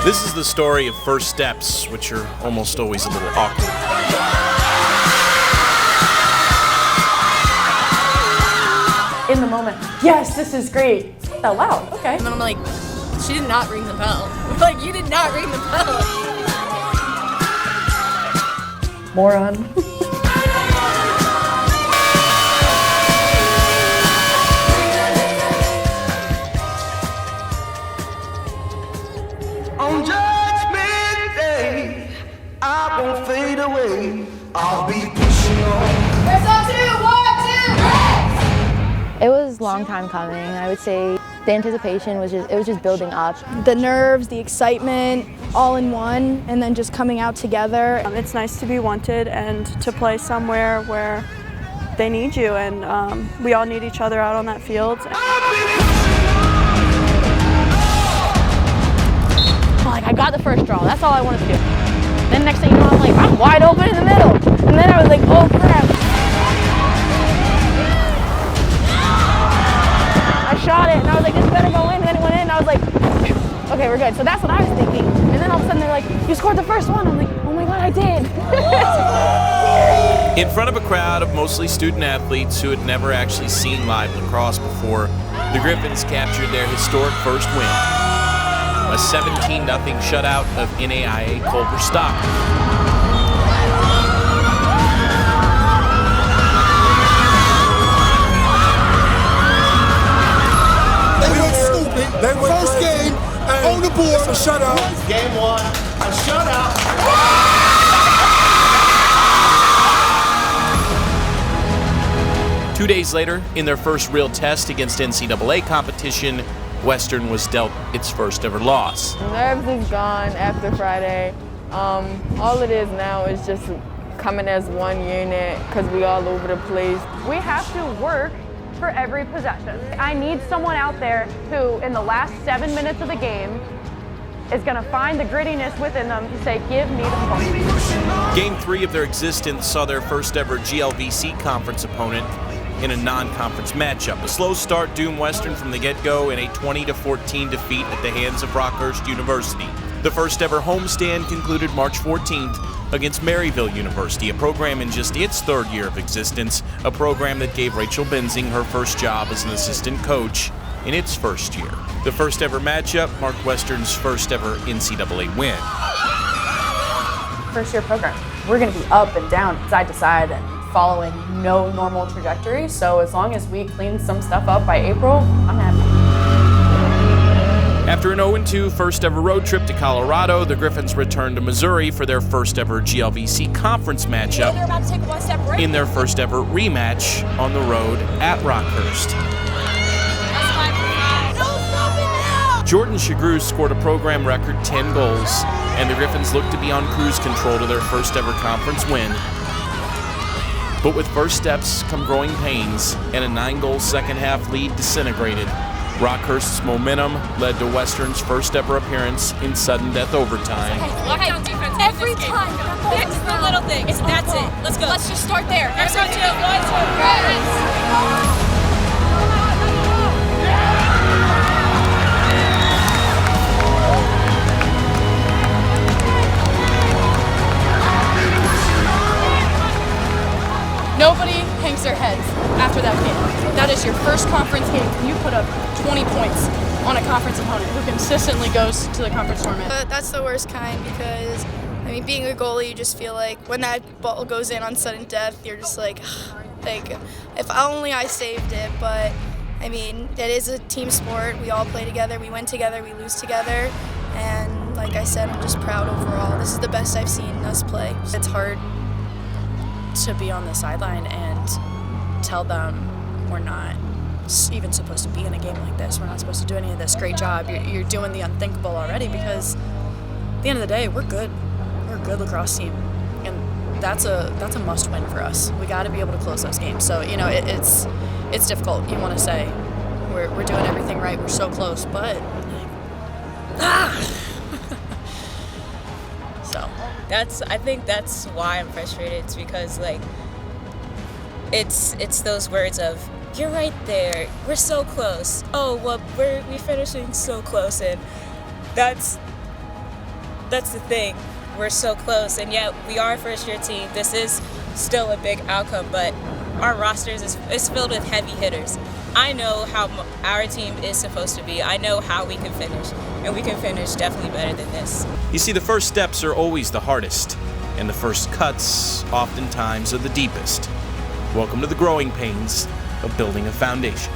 This is the story of first steps, which are almost always a little awkward. In the moment, yes, this is great. It's not that loud, okay. And then I'm like, she did not ring the bell. Like, you did not ring the bell. Moron. On Judgment Day, I won't fade away. I'll be pushing on. It was a long time coming. I would say the anticipation was just building up. The nerves, the excitement, all in one, and then just coming out together. It's nice to be wanted and to play somewhere where they need you, and we all need each other out on that field. Like, I got the first draw, that's all I wanted to do. Then next thing you know, I'm wide open in the middle. And then I was like, oh crap. I shot it and I was like, this better go in, and then it went in, and I was like, okay, we're good. So that's what I was thinking. And then all of a sudden they're like, you scored the first one. I'm like, oh my God, I did. In front of a crowd of mostly student athletes who had never actually seen live lacrosse before, the Griffins captured their historic first win. A 17-0 shutout of NAIA Culver Stockton. They went first game on the board, a shutout. Game one, a shutout. 2 days later, in their first real test against NCAA competition, Western was dealt its first ever loss. Nerves is gone after Friday. All it is now is just coming as one unit because we all over the place. We have to work for every possession. I need someone out there who, in the last 7 minutes of the game, is going to find the grittiness within them to say, give me the ball. Game 3 of their existence saw their first ever GLVC conference opponent in a non-conference matchup. A slow start doomed Western from the get-go in a 20-14 defeat at the hands of Rockhurst University. The first ever homestand concluded March 14th against Maryville University, a program in just its third year of existence, a program that gave Rachel Benzing her first job as an assistant coach in its first year. The first ever matchup marked Western's first ever NCAA win. First year program, we're going to be up and down, side to side, and following no normal trajectory. So as long as we clean some stuff up by April, I'm happy. After an 0-2 first ever road trip to Colorado, the Griffins returned to Missouri for their first ever GLVC conference matchup in their first ever rematch on the road at Rockhurst. Jordan Chagru scored a program record 10 goals, and the Griffins looked to be on cruise control to their first ever conference win. But with first steps come growing pains, and a 9-goal second half lead disintegrated. Rockhurst's momentum led to Western's first ever appearance in sudden death overtime. Okay, every time. Fix the little things. That's it. Let's go. Let's just start there. There's our 2. 1, 2. Nobody hangs their heads after that game. That is your first conference game. You put up 20 points on a conference opponent who consistently goes to the conference tournament. That's the worst kind because, I mean, being a goalie, you just feel like when that ball goes in on sudden death, you're just like if only I saved it. But, I mean, it is a team sport. We all play together. We win together. We lose together. And like I said, I'm just proud overall. This is the best I've seen us play. It's hard to be on the sideline and tell them we're not even supposed to be in a game like this. We're not supposed to do any of this. Great job. You're doing the unthinkable already because at the end of the day, we're good. We're a good lacrosse team. And that's a must-win for us. We got to be able to close those games. So, you know, it's difficult. You want to say we're doing everything right. We're so close, but so I think that's why I'm frustrated. It's because, like, it's those words of you're right there. We're so close. Oh, well, we're finishing so close, and that's the thing. We're so close, and yet we are a first-year team. This is still a big outcome, but our rosters is filled with heavy hitters. I know how our team is supposed to be. I know how we can finish, and we can finish definitely better than this. You see, the first steps are always the hardest, and the first cuts oftentimes are the deepest. Welcome to the growing pains of building a foundation.